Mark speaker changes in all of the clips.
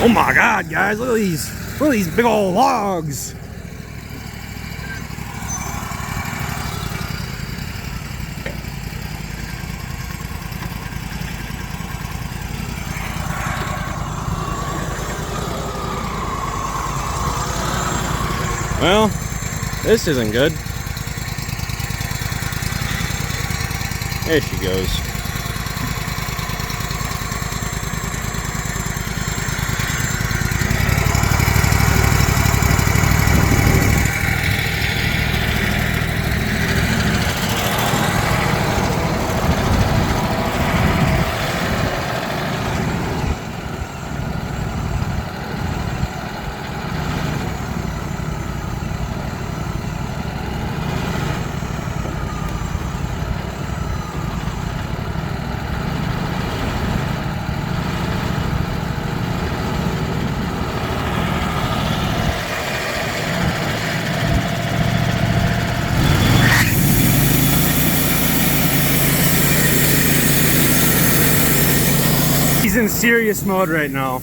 Speaker 1: Oh my God, guys, look at these big old logs. Well, this isn't good. There she goes. He's in serious mode right now.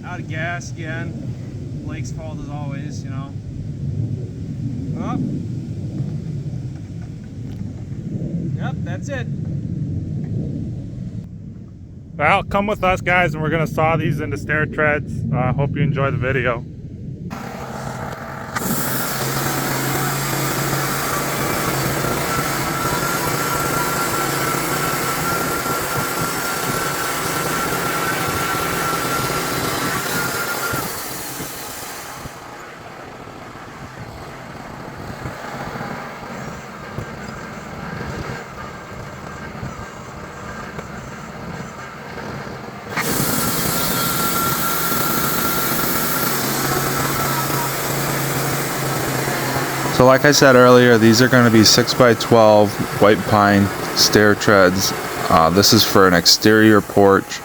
Speaker 1: Out of gas again. Blake's fault as always, you know. Oh. Yep, that's it.
Speaker 2: Well, come with us, guys, and we're going to saw these into stair treads. Hope you enjoy the video.
Speaker 3: So like I said earlier, these are going to be 6x12 white pine stair treads. This is for an exterior porch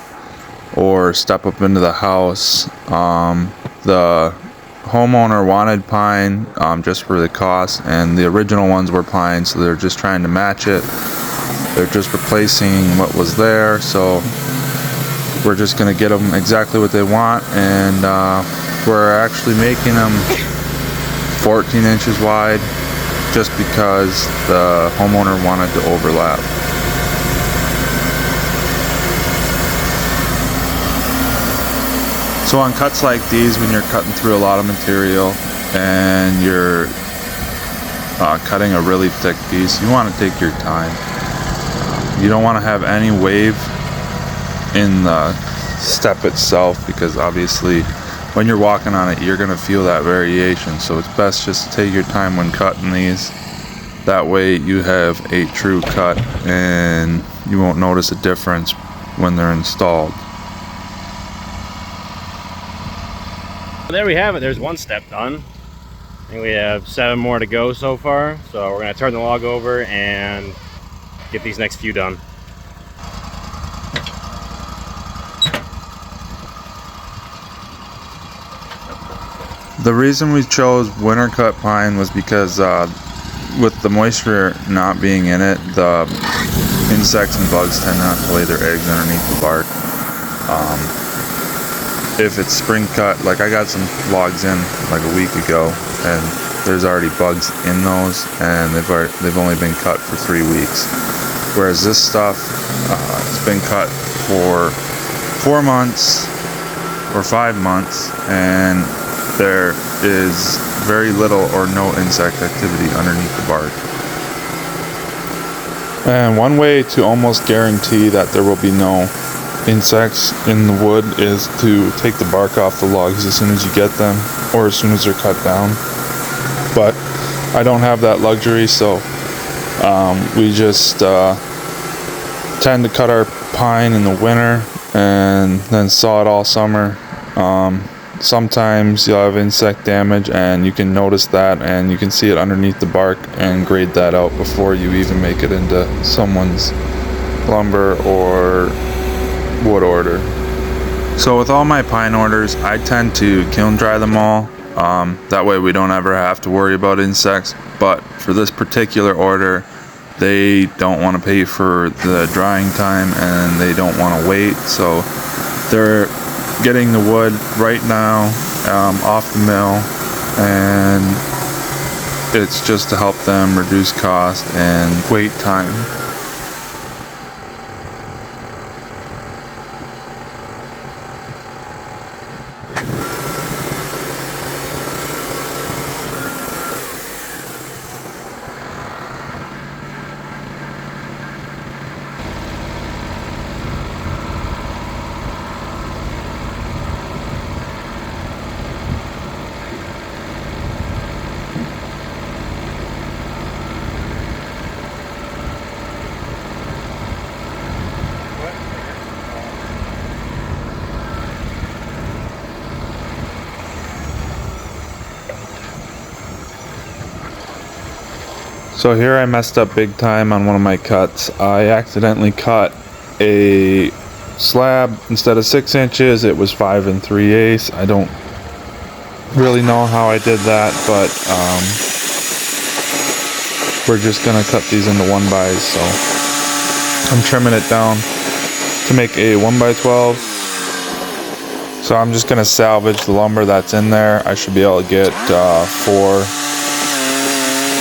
Speaker 3: or step up into the house. The homeowner wanted pine just for the cost, and the original ones were pine, so they're just trying to match it. They're just replacing what was there, so we're just going to get them exactly what they want, and we're actually making them 14 inches wide just because the homeowner wanted to overlap. So on cuts like these, when you're cutting through a lot of material and you're cutting a really thick piece, you want to take your time. You don't want to have any wave in the step itself, because obviously when you're walking on it, you're going to feel that variation. So it's best just to take your time when cutting these. That way you have a true cut and you won't notice a difference when they're installed.
Speaker 4: There we have it. There's one step done. I think we have 7 more to go so far. So we're going to turn the log over and get these next few done.
Speaker 3: The reason we chose winter cut pine was because with the moisture not being in it, the insects and bugs tend not to lay their eggs underneath the bark. If it's spring cut, like I got some logs in like a week ago, and there's already bugs in those, and they've only been cut for 3 weeks. Whereas this stuff, it's been cut for 4 months or 5 months, and there is very little or no insect activity underneath the bark. And one way to almost guarantee that there will be no insects in the wood is to take the bark off the logs as soon as you get them, or as soon as they're cut down. But I don't have that luxury, so we just tend to cut our pine in the winter and then saw it all summer. Sometimes you'll have insect damage, and you can notice that, and you can see it underneath the bark and grade that out before you even make it into someone's lumber or wood order. So with all my pine orders, I tend to kiln dry them all. That way we don't ever have to worry about insects. But for this particular order, they don't want to pay for the drying time, and they don't want to wait, so they're getting the wood right now off the mill, and it's just to help them reduce cost and wait time. So here I messed up big time on one of my cuts. I accidentally cut a slab. Instead of 6 inches, it was 5 3/8. I don't really know how I did that, but we're just gonna cut these into 1x. So I'm trimming it down to make a 1x12. So I'm just gonna salvage the lumber that's in there. I should be able to get 4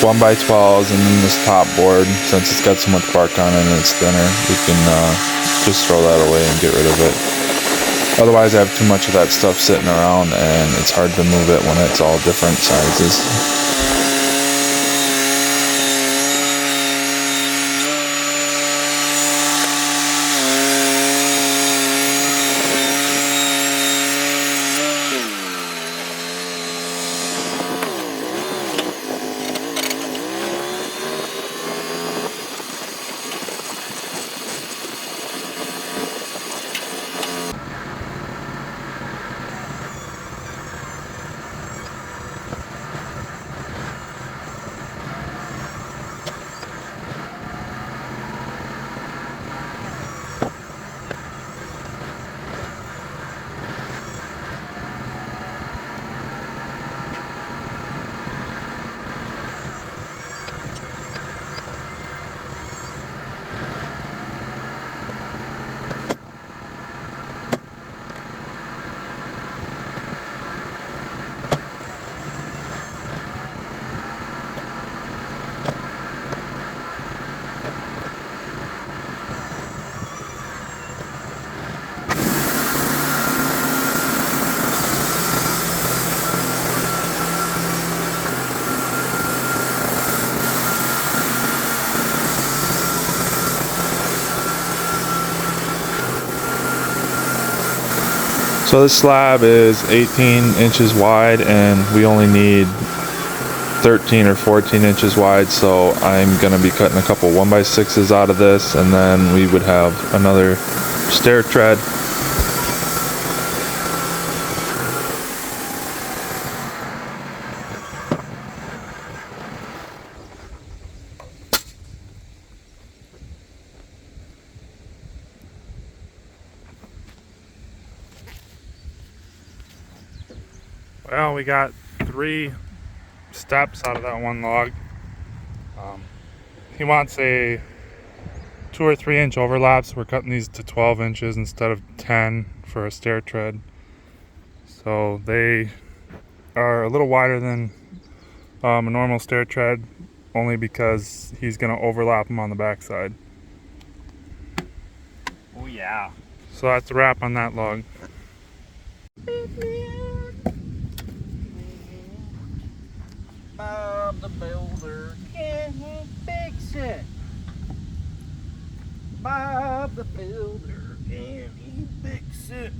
Speaker 3: 1x12s, and then this top board, since it's got so much bark on it and it's thinner, we can just throw that away and get rid of it. Otherwise I have too much of that stuff sitting around, and it's hard to move it when it's all different sizes. So this slab is 18 inches wide, and we only need 13 or 14 inches wide, so I'm going to be cutting a couple 1x6s out of this, and then we would have another stair tread.
Speaker 2: Well, we got 3 steps out of that one log. He wants a 2 or 3 inch overlap, so we're cutting these to 12 inches instead of 10 for a stair tread. So they are a little wider than a normal stair tread, only because he's going to overlap them on the backside.
Speaker 4: Oh yeah.
Speaker 2: So that's a wrap on that log.
Speaker 1: Bob the Builder, can he fix it? Bob the Builder, can he fix it?